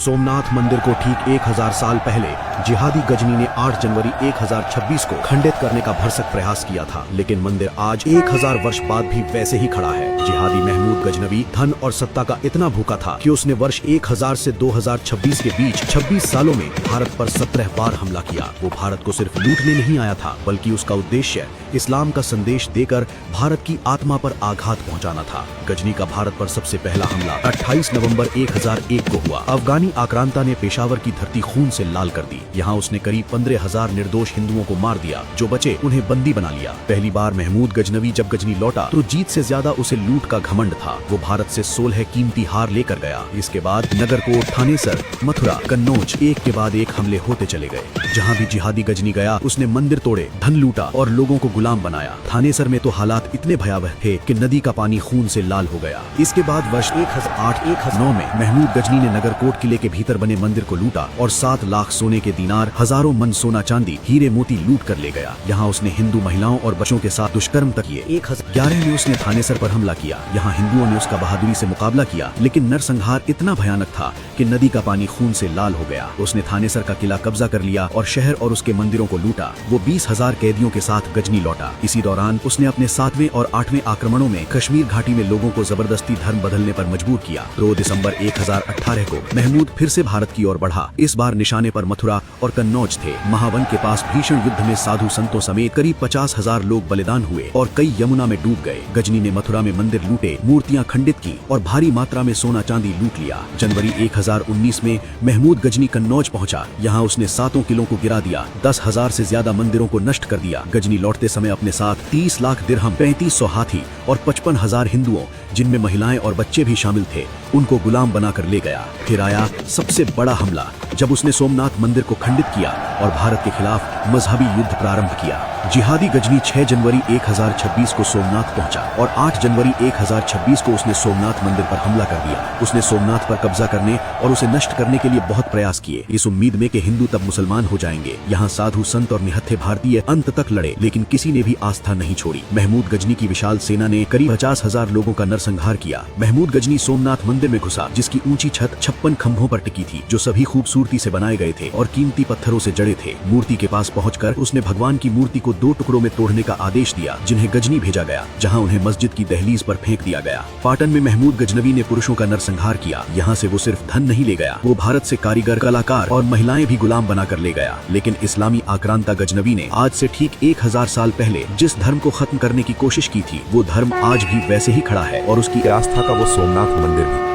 सोमनाथ मंदिर को ठीक 1000 साल पहले जिहादी गजनी ने 8 जनवरी 1026 को खंडित करने का भरसक प्रयास किया था, लेकिन मंदिर आज 1000 वर्ष बाद भी वैसे ही खड़ा है। जिहादी महमूद गजनवी धन और सत्ता का इतना भूखा था कि उसने वर्ष 1000 से 2026 के बीच 26 सालों में भारत पर 17 बार हमला किया। वो भारत को सिर्फ लूटने नहीं आया था, बल्कि उसका उद्देश्य इस्लाम का संदेश देकर भारत की आत्मा पर आघात पहुंचाना था। गजनी का भारत पर सबसे पहला हमला 28 नवंबर 1001 को हुआ। अफगानी आक्रांता ने पेशावर की धरती खून से लाल कर दी। यहाँ उसने करीब 15,000 निर्दोष हिंदुओं को मार दिया। जो बचे उन्हें बंदी बना लिया। पहली बार महमूद गजनवी जब गजनी लौटा तो जीत से ज्यादा उसे लूट का घमंड था। वो भारत से 16 कीमती हार लेकर गया। इसके बाद नगरकोट, थानेसर, मथुरा, कन्नौज एक के बाद एक हमले होते चले गए। जहाँ भी जिहादी गजनी गया उसने मंदिर तोड़े, धन लूटा और लोगों को गुलाम बनाया। थानेसर में तो हालात इतने भयावह थे कि नदी का पानी खून से लाल हो गया। इसके बाद वर्ष 1008-1009 में महमूद गजनी ने नगरकोट किले के भीतर बने मंदिर को लूटा और 7 लाख सोने के दीनार, हजारों मन सोना चांदी, हीरे मोती लूट कर ले गया। यहाँ उसने हिंदू महिलाओं और बच्चों के साथ दुष्कर्म तक किए। 1011 में उसने थानेसर पर हमला किया। यहाँ हिंदुओं ने उसका बहादुरी से मुकाबला किया, लेकिन नरसंहार इतना भयानक था कि नदी का पानी खून से लाल हो गया। उसने थानेसर का किला कब्जा कर लिया और शहर और उसके मंदिरों को लूटा। वो 20,000 कैदियों के साथ गजनी लौटा। इसी दौरान उसने अपने 7वें और 8वें आक्रमणों में कश्मीर घाटी में लोगों को जबरदस्ती धर्म बदलने पर मजबूर किया। 2 दिसंबर 1018 को महमूद फिर से भारत की ओर बढ़ा। इस बार निशाने पर मथुरा और कन्नौज थे। महावन के पास भीषण युद्ध में साधु संतों समेत करीब 50,000 लोग बलिदान हुए और कई यमुना में डूब गए। गजनी ने मथुरा में मंदिर लूटे, मूर्तियां खंडित की और भारी मात्रा में सोना चांदी लूट लिया। जनवरी 1019 में महमूद गजनी कन्नौज पहुंचा। यहाँ उसने 7 किलों को गिरा दिया, 10,000 से ज्यादा मंदिरों को नष्ट कर दिया। गजनी लौटते समय अपने साथ 30 लाख दिरहम, 3500 हाथी और 55,000 हिंदुओं, जिनमें महिलाएं और बच्चे भी शामिल थे, उनको गुलाम बनाकर ले गया। फिर आया सबसे बड़ा हमला, जब उसने सोमनाथ मंदिर को खंडित किया और भारत के खिलाफ मजहबी युद्ध प्रारंभ किया। जिहादी गजनी 6 जनवरी 1026 को सोमनाथ पहुंचा और 8 जनवरी 1026 को उसने सोमनाथ मंदिर पर हमला कर दिया। उसने सोमनाथ पर कब्जा करने और उसे नष्ट करने के लिए बहुत प्रयास किए, इस उम्मीद में कि हिंदू तब मुसलमान हो जाएंगे। यहाँ साधु संत और निहत्थे भारतीय अंत तक लड़े, लेकिन किसी ने भी आस्था नहीं छोड़ी। महमूद गजनी की विशाल सेना ने करीब 50,000 लोगों का नरसंहार किया। महमूद गजनी सोमनाथ मंदिर में घुसा, जिसकी ऊंची छत 56 खंभों पर टिकी थी, जो सभी खूबसूरती से बनाए गए थे और कीमती पत्थरों से जड़े थे। मूर्ति के पास पहुंचकर उसने भगवान की मूर्ति को 2 टुकड़ों में तोड़ने का आदेश दिया, जिन्हें गजनी भेजा गया, जहां उन्हें मस्जिद की दहलीज पर फेंक दिया गया। पाटन में महमूद गजनवी ने पुरुषों का नरसंहार किया। यहाँ से वो सिर्फ धन नहीं ले गया, वो भारत से कारीगर, कलाकार और महिलाएं भी गुलाम बनाकर ले गया। लेकिन इस्लामी आक्रांता गजनवी ने आज से ठीक 1000 साल पहले जिस धर्म को खत्म करने की कोशिश की थी, वो धर्म आज भी वैसे ही खड़ा है और उसकी आस्था का वो सोमनाथ मंदिर भी।